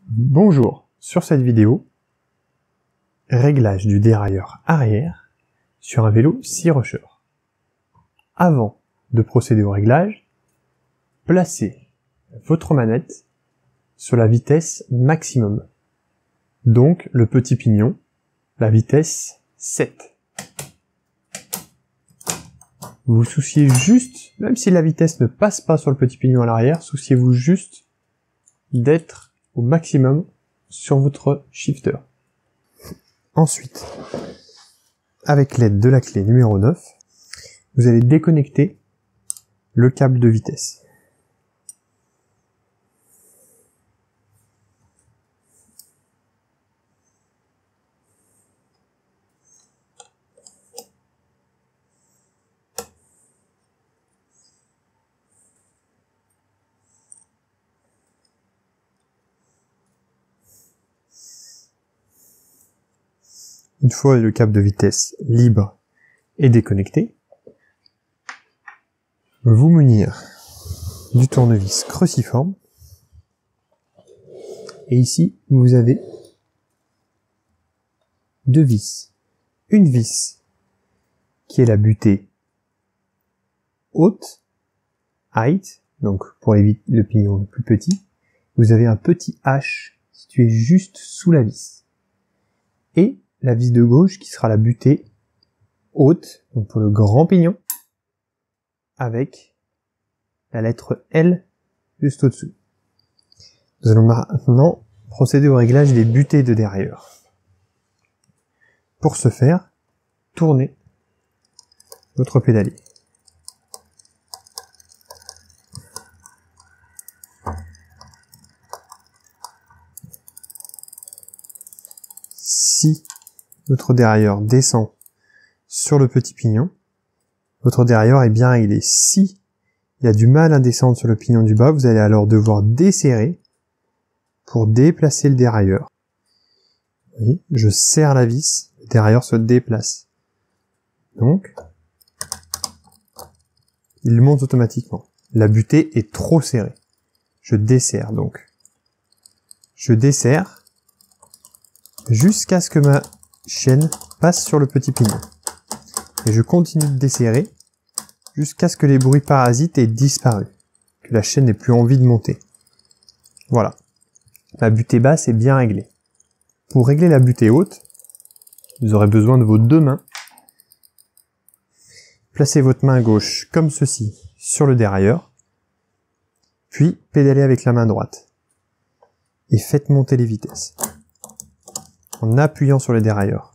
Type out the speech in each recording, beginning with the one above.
Bonjour, sur cette vidéo, réglage du dérailleur arrière sur un vélo 6 Rusher. Avant de procéder au réglage, placez votre manette sur la vitesse maximum, donc le petit pignon, la vitesse 7. Vous vous souciez juste, même si la vitesse ne passe pas sur le petit pignon à l'arrière, souciez-vous juste d'être au maximum sur votre shifter. Ensuite, avec l'aide de la clé numéro 9, vous allez déconnecter le câble de vitesse. Une fois le câble de vitesse libre et déconnecté, vous munir du tournevis cruciforme. Et ici, vous avez deux vis. Une vis qui est la butée haute, height, donc pour le pignon le plus petit. Vous avez un petit H situé juste sous la vis. Et la vis de gauche qui sera la butée haute, donc pour le grand pignon, avec la lettre L juste au-dessus. Nous allons maintenant procéder au réglage des butées de dérailleur. Pour ce faire, tournez votre pédalier. Si votre dérailleur descend sur le petit pignon, votre dérailleur est bien réglé. Si il y a du mal à descendre sur le pignon du bas, vous allez alors devoir desserrer pour déplacer le dérailleur. Vous voyez, je serre la vis, le dérailleur se déplace. Donc, il monte automatiquement. La butée est trop serrée. Je desserre donc. Je desserre jusqu'à ce que ma chaîne passe sur le petit pignon. Et je continue de desserrer jusqu'à ce que les bruits parasites aient disparu, que la chaîne n'ait plus envie de monter. Voilà. La butée basse est bien réglée. Pour régler la butée haute, vous aurez besoin de vos deux mains. Placez votre main gauche comme ceci sur le dérailleur, puis pédalez avec la main droite. Et faites monter les vitesses en appuyant sur le dérailleur.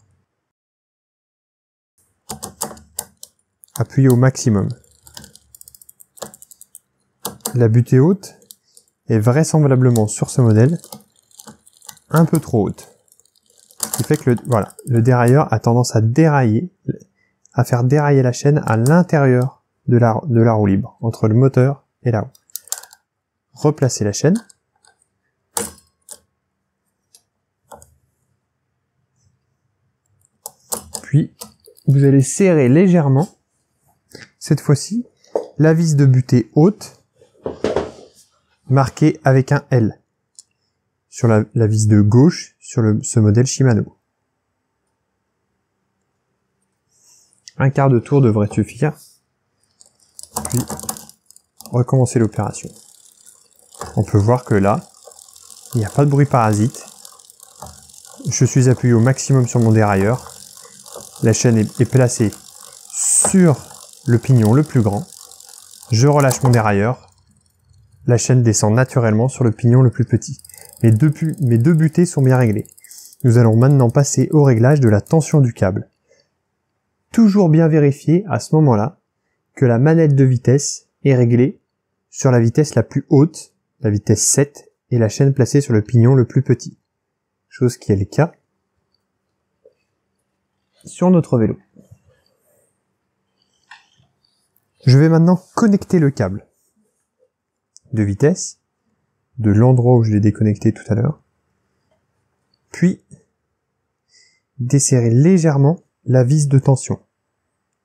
Appuyez au maximum. La butée haute est vraisemblablement sur ce modèle un peu trop haute. Ce qui fait que le dérailleur a tendance à dérailler, à faire dérailler la chaîne à l'intérieur de la roue libre, entre le moteur et la roue. Replacez la chaîne. Puis, vous allez serrer légèrement, cette fois-ci, la vis de butée haute, marquée avec un L, sur la vis de gauche, sur ce modèle Shimano. Un quart de tour devrait suffire. Puis, recommencer l'opération. On peut voir que là, il n'y a pas de bruit parasite. Je suis appuyé au maximum sur mon dérailleur. La chaîne est placée sur le pignon le plus grand. Je relâche mon dérailleur. La chaîne descend naturellement sur le pignon le plus petit. Mes deux butées sont bien réglées. Nous allons maintenant passer au réglage de la tension du câble. Toujours bien vérifier à ce moment-là que la manette de vitesse est réglée sur la vitesse la plus haute, la vitesse 7, et la chaîne placée sur le pignon le plus petit. Chose qui est le cas sur notre vélo. Je vais maintenant connecter le câble de vitesse de l'endroit où je l'ai déconnecté tout à l'heure, puis desserrer légèrement la vis de tension,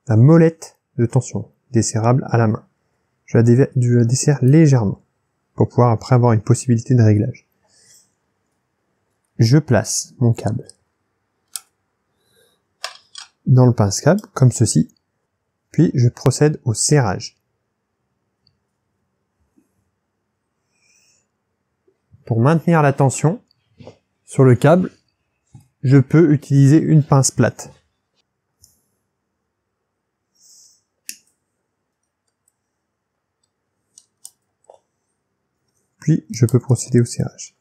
la molette de tension, desserrable à la main. Je la desserre légèrement pour pouvoir après avoir une possibilité de réglage. je place mon câble dans le pince-câble, comme ceci, puis je procède au serrage. Pour maintenir la tension sur le câble, je peux utiliser une pince plate. Puis je peux procéder au serrage.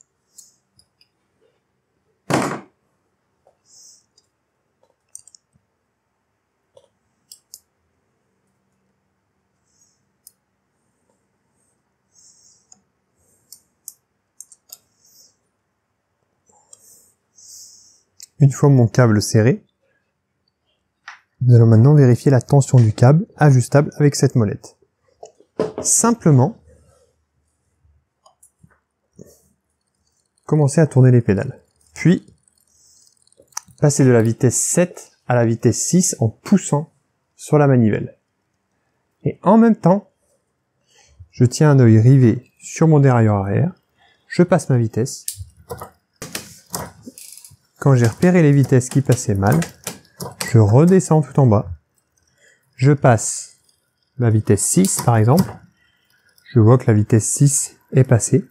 Une fois mon câble serré, nous allons maintenant vérifier la tension du câble ajustable avec cette molette. Simplement, commencer à tourner les pédales. Puis, passer de la vitesse 7 à la vitesse 6 en poussant sur la manivelle. Et en même temps, je tiens un œil rivé sur mon dérailleur arrière, je passe ma vitesse. Quand j'ai repéré les vitesses qui passaient mal, je redescends tout en bas. Je passe la vitesse 6 par exemple. Je vois que la vitesse 6 est passée.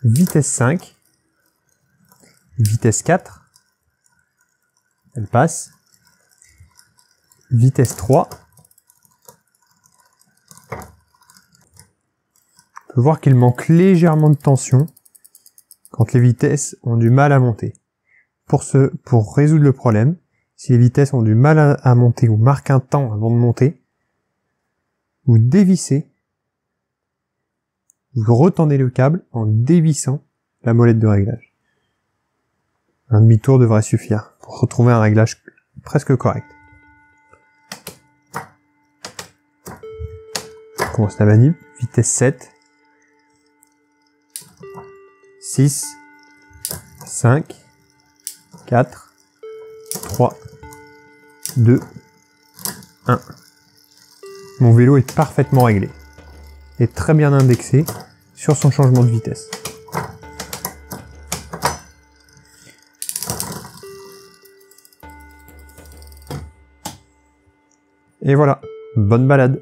Vitesse 5. Vitesse 4. Elle passe. Vitesse 3. On peut voir qu'il manque légèrement de tension quand les vitesses ont du mal à monter. Pour résoudre le problème, si les vitesses ont du mal à monter ou marquent un temps avant de monter, vous dévissez, vous retendez le câble en dévissant la molette de réglage. Un demi-tour devrait suffire pour retrouver un réglage presque correct. On commence la manip, vitesse 7, 6, 5, 4, 3, 2, 1. Mon vélo est parfaitement réglé et très bien indexé sur son changement de vitesse. Et voilà, bonne balade!